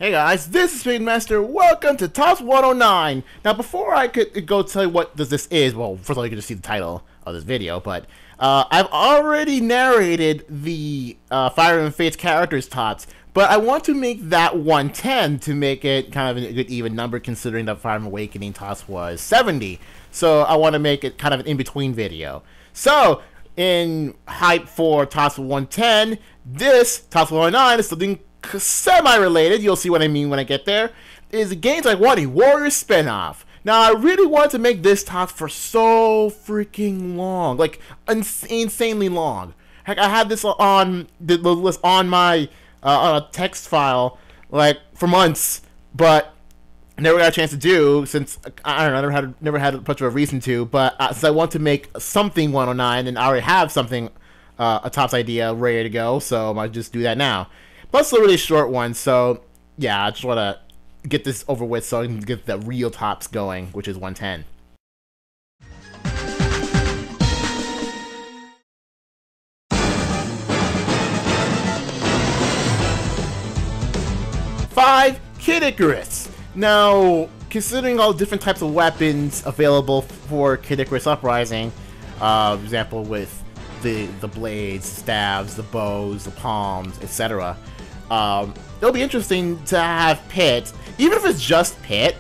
Hey guys, this is Speed Master. Welcome to Tops 109. Now, before I could go tell you what this is, well, first of all, you can just see the title of this video, but I've already narrated the Fire Emblem Fates characters Tops, but I want to make that 110 to make it kind of a good even number, considering that Fire Emblem Awakening Tops was 70. So I want to make it kind of an in-between video. So, in hype for Tops 110, this Tops 109 is something semi-related, you'll see what I mean when I get there, is games like a Warriors spinoff. Now, I really wanted to make this top for so freaking long, like insanely long. Heck, I had this on the list on my on a text file like for months, but never got a chance to do since I don't know, never had much of a reason to. But since I want to make something 109, and I already have something a tops idea ready to go, so I might just do that now. But it's a really short one, so yeah, I just want to get this over with so I can get the real tops going, which is 110. Five, Kid Icarus. Now, considering all the different types of weapons available for Kid Icarus Uprising, for example with the blades, stabs, the bows, the palms, etc. It'll be interesting to have Pit, even if it's just Pit,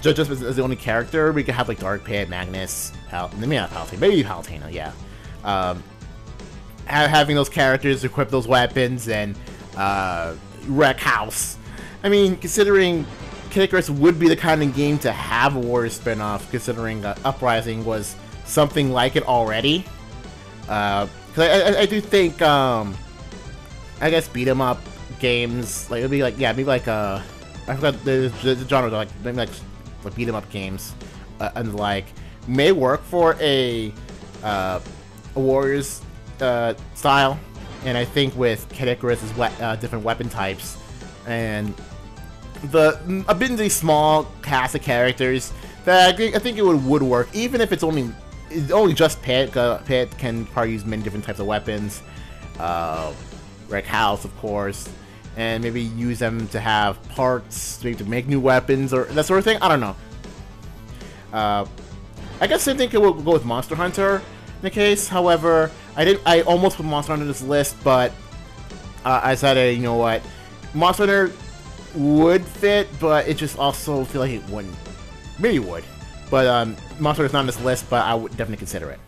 just as the only character. We could have like Dark Pit, Magnus, maybe not Palutena, maybe Palutena, yeah. Having those characters equip those weapons and wreck house. I mean, considering Kid Icarus would be the kind of game to have a Warriors spinoff, considering Uprising was something like it already. Cause I do think I guess beat 'em up games, like it'd be like, yeah, maybe like I forgot the genre, like maybe like beat 'em up games and like may work for a Warriors style. And I think with Kid Icarus's different weapon types and a bit of these small cast of characters, that I think it would work, even if it's only just Pit. Pit can probably use many different types of weapons. Wreck house, of course, and maybe use them to have parts, maybe to make new weapons or that sort of thing. I don't know. I guess same thing could go with Monster Hunter in the case. However, I almost put Monster Hunter on this list, but I decided, you know what, Monster Hunter would fit, but it just also feel like it wouldn't. Maybe it would, but Monster Hunter's not on this list, but I would definitely consider it.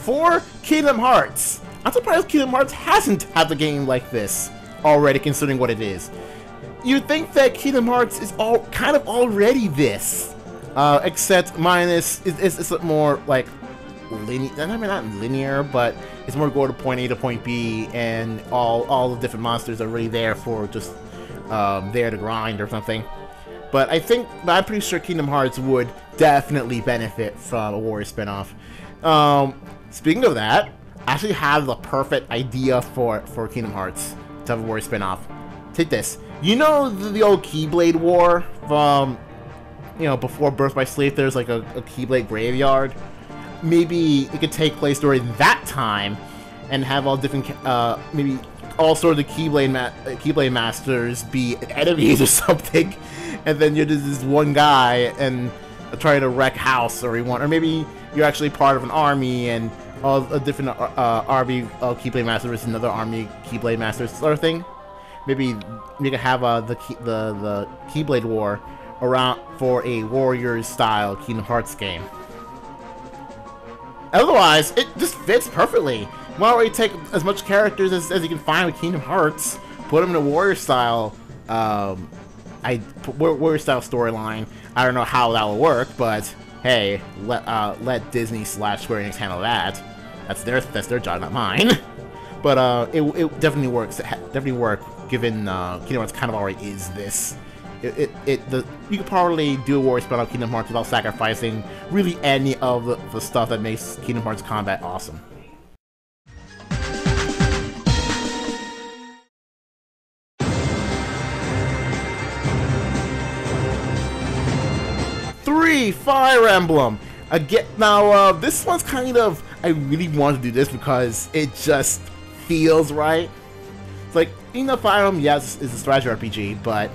For Kingdom Hearts. I'm surprised Kingdom Hearts hasn't had a game like this already, considering what it is. You'd think that Kingdom Hearts is kind of already this, except minus it's more like linear. I mean, not linear, but it's more go to point A to point B, and all the different monsters are really there for just there to grind or something. But I'm pretty sure Kingdom Hearts would definitely benefit from a Warriors spinoff. Speaking of that, I actually have the perfect idea for Kingdom Hearts to have a Warriors spinoff. Take this. You know the old Keyblade War from, you know, before Birth by Sleep? There's like a Keyblade graveyard. Maybe it could take place during that time and have all different, maybe all sorts of Keyblade masters be enemies or something, and then you're just this one guy and trying to wreck house or maybe you're actually part of an army and all a different army Keyblade Master versus another army Keyblade Master sort of thing. Maybe you could have the Keyblade War around for a Warriors style Kingdom Hearts game. Otherwise, it just fits perfectly. Why don't we take as much characters as you can find with Kingdom Hearts, put them in a Warrior style Warrior style storyline. I don't know how that will work, but hey, let Disney / Square Enix handle that. That's their job, not mine. But it definitely works. Definitely work, given Kingdom Hearts kind of already is this. You could probably do a Warriors spinoff of Kingdom Hearts without sacrificing really any of the stuff that makes Kingdom Hearts combat awesome. Fire Emblem. Again, now this one's kind of, I really want to do this because it just feels right. It's like, you know, Fire Emblem, yes, is a strategy RPG, but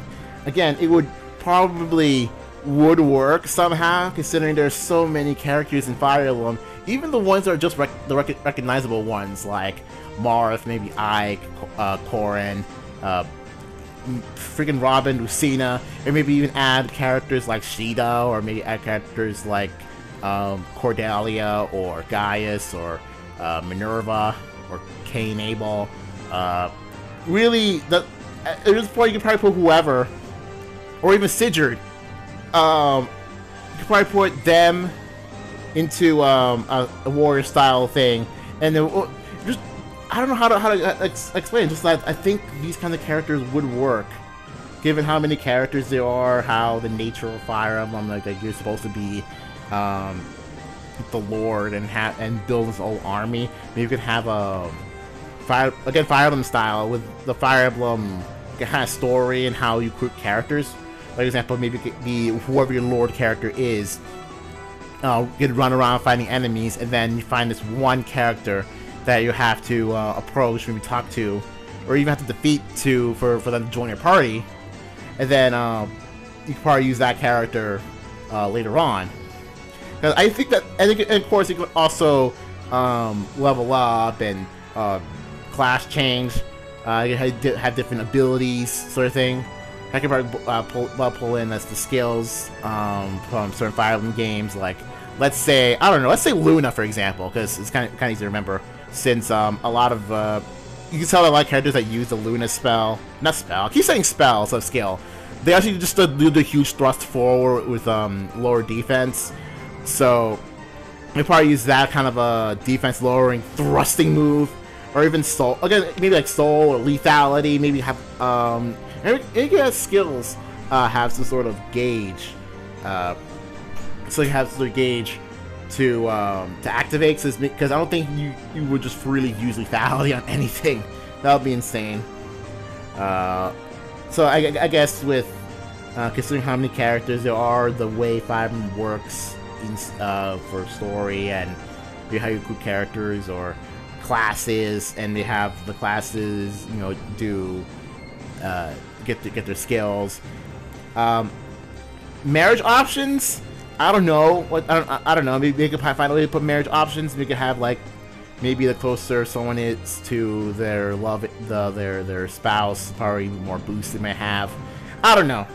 again, it would probably would work somehow, considering there's so many characters in Fire Emblem, even the ones that are just the recognizable ones, like Marth, maybe Ike, Corrin, freaking Robin, Lucina, or maybe even add characters like Shida, or maybe add characters like Cordelia, or Gaius, or Minerva, or Cain Abel. Really, at this point, you can probably put whoever, or even Sigurd. You could probably put them into a warrior style thing, and then just I don't know how to explain it. Just that I think these kind of characters would work, given how many characters there are, how the nature of Fire Emblem, like you're supposed to be the Lord and build this whole army. Maybe you could have a Fire Emblem style with the Fire Emblem kind of story and how you recruit characters. For example, maybe it could be whoever your Lord character is. You'd run around fighting enemies, and then you find this one character that you have to approach, maybe talk to, or even have to defeat for them to join your party. And then you can probably use that character later on. Because I think, and of course, you can also level up and class change. You have different abilities, sort of thing. I can probably pull in as the skills from certain Fire Emblem games, like let's say Luna, for example, because it's kind of easy to remember, since a lot of you can tell that a lot of characters that use the Luna spell, not spell, I keep saying spell, so skill. They actually just do the huge thrust forward with lower defense, so they probably use that kind of a defense lowering thrusting move, or even soul. Again, maybe like soul or lethality. Maybe have maybe has skills have some sort of gauge, so you have some sort of gauge to activate. Because I don't think you would just freely use lethality on anything. That would be insane. So I guess with considering how many characters there are, the way Fire Emblem works for story, and how you recruit characters or classes, and they have the classes, you know, do get their skills. Marriage options, I don't know. I don't know. Maybe they could find a way to put marriage options. We could have like maybe the closer someone is to their their spouse, probably the more boost they may have. I don't know.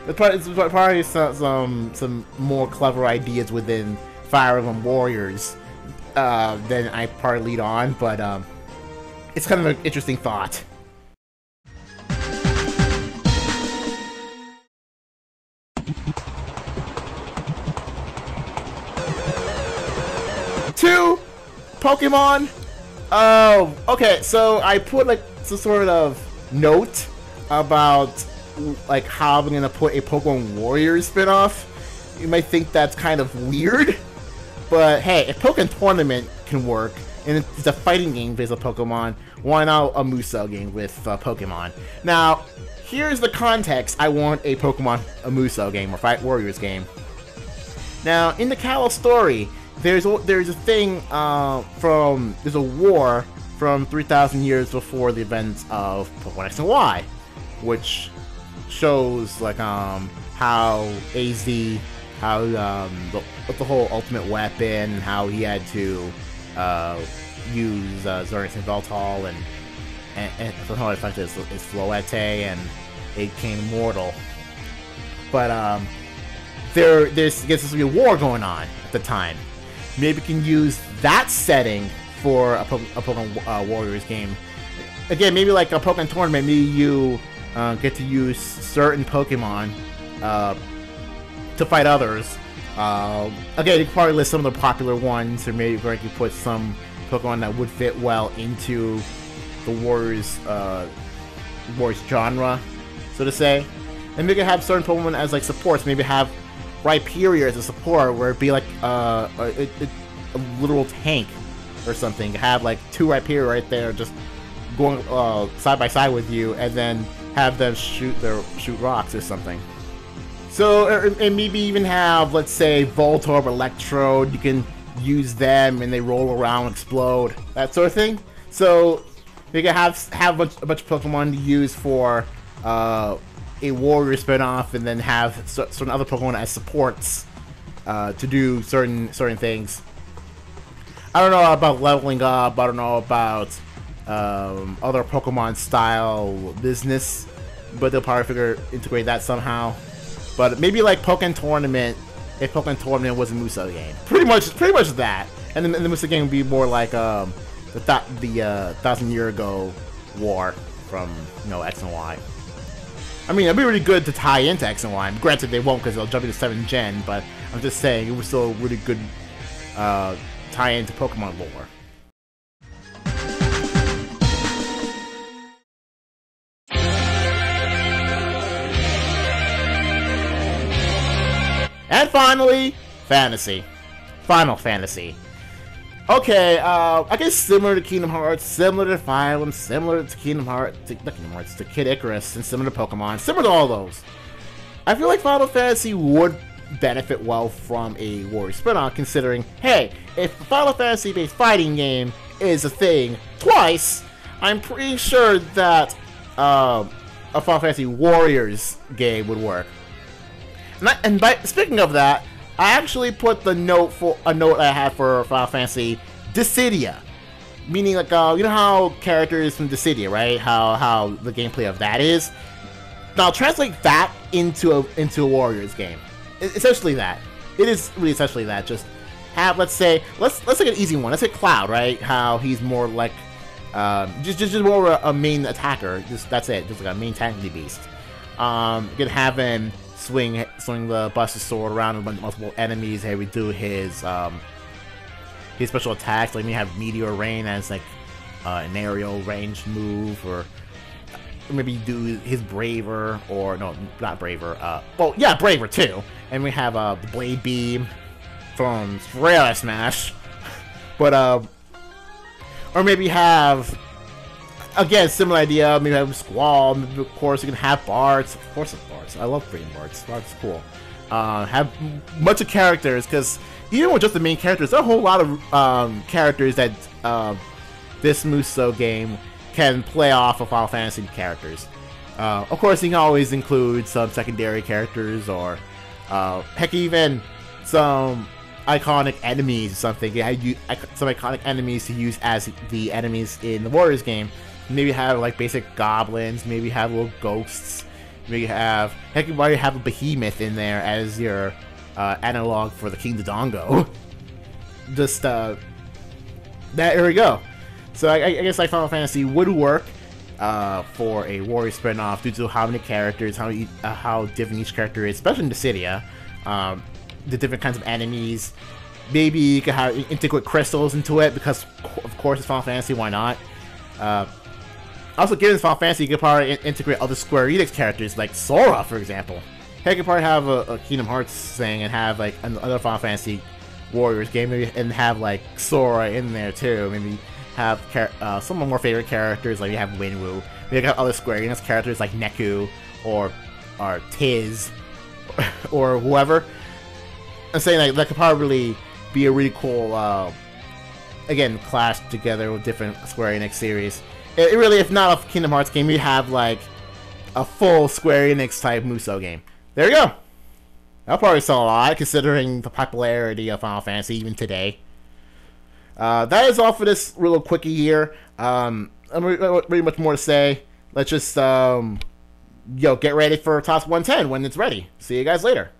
It's probably some more clever ideas within Fire Emblem Warriors than I probably lead on, but it's kind of an interesting thought. Two Pokemon. Oh, okay. So I put like some sort of note about like how I'm gonna put a Pokemon Warriors spinoff. You might think that's kind of weird, but hey, a Pokemon tournament can work, and it's a fighting game based on Pokemon. Why not a Musou game with Pokemon? Now, here's the context. I want a Musou game or Fight Warriors game. Now, in the Kalos story, there's a thing there's a war from 3,000 years before the events of Pokemon X and Y, which shows like how AZ, how the whole ultimate weapon, how he had to use Xerneas and Veltal, and somehow it affected his Floette, and it became immortal. But there's supposed to be a war going on at the time. Maybe you can use that setting for a Pokemon Warriors game. Again, maybe like a Pokemon tournament, maybe you get to use certain Pokemon to fight others. Again, you can probably list some of the popular ones, or maybe you can put some Pokemon that would fit well into the Warriors genre, so to say. And maybe you can have certain Pokemon as like supports. Maybe have Rhyperior as a support, where it'd be like a literal tank or something. Have like two Rhyperior right there, just going side by side with you, and then have them shoot rocks or something. So, and maybe even have, let's say, Voltorb, Electrode. You can use them and they roll around, explode, that sort of thing. So you can have a bunch of Pokemon to use for a Warrior spinoff, and then have certain other Pokemon as supports to do certain things. I don't know about leveling up. I don't know about other Pokemon style business, but they'll probably integrate that somehow. But maybe like Pokemon Tournament, if Pokemon Tournament was a Muso game, pretty much that. And then the Muso game would be more like the 1,000-year ago war from X and Y. I mean, it'd be really good to tie into X and Y. Granted, they won't because they'll jump into 7th Gen, but I'm just saying it was still a really good tie into Pokemon lore. And finally, Fantasy. Final Fantasy. Okay, I guess similar to Kingdom Hearts, similar to Fire Emblem, similar to Kingdom Hearts, to Kid Icarus, and similar to Pokemon, similar to all those. I feel like Final Fantasy would benefit well from a Warrior spinoff, considering, hey, if the Final Fantasy-based fighting game is a thing twice, I'm pretty sure that a Final Fantasy Warriors game would work. Speaking of that, I actually put a note I had for Final Fantasy Dissidia, meaning like you know how characters from Dissidia, right? How the gameplay of that is. Now translate that into a Warriors game. Essentially that. It is really essentially that. Just have let's take an easy one. Let's say Cloud, right? How he's more like just more a main attacker. That's it. Just like a main tanky beast. You can have him swing the Buster Sword around with multiple enemies. Hey, we do his special attacks. Like, we have Meteor Rain as like an aerial range move, or maybe do his Braver, or no, not Braver. Well, yeah, Braver too. And we have the Blade Beam from Rail Smash, but or maybe have. Again, similar idea. Maybe have Squall. Maybe, of course, you can have Bards. Of course, it's Bards. I love freaking Bards. Bards is cool. Have a bunch of characters, because even with just the main characters, there are a whole lot of characters that this Muso game can play off of Final Fantasy characters. Of course, you can always include some secondary characters, or heck, even some iconic enemies or something. You some iconic enemies to use as the enemies in the Warriors game. Maybe have like basic goblins, maybe have little ghosts, maybe have, heck, you might have a behemoth in there as your analog for the King Dodongo. Just there we go. So I guess like Final Fantasy would work for a Warrior spinoff due to how many characters, how different each character is, especially in Dissidia. The different kinds of enemies. Maybe you could integrate crystals into it, because of course it's Final Fantasy, why not? Also, given Final Fantasy, you could probably integrate other Square Enix characters, like Sora, for example. Heck, you could probably have a Kingdom Hearts thing and have like another Final Fantasy Warriors game, maybe, and have like Sora in there too. Maybe have some of my more favorite characters, like you have Winwu. Maybe you have other Square Enix characters like Neku or Tiz or whoever. I'm saying like that could probably be a really cool, again, clash together with different Square Enix series. It really, if not a Kingdom Hearts game, you have like a full Square Enix type Muso game. There you go. That'll probably sell a lot, considering the popularity of Final Fantasy even today. That is all for this little quickie here. Really much more to say. Let's just get ready for Tops 110 when it's ready. See you guys later.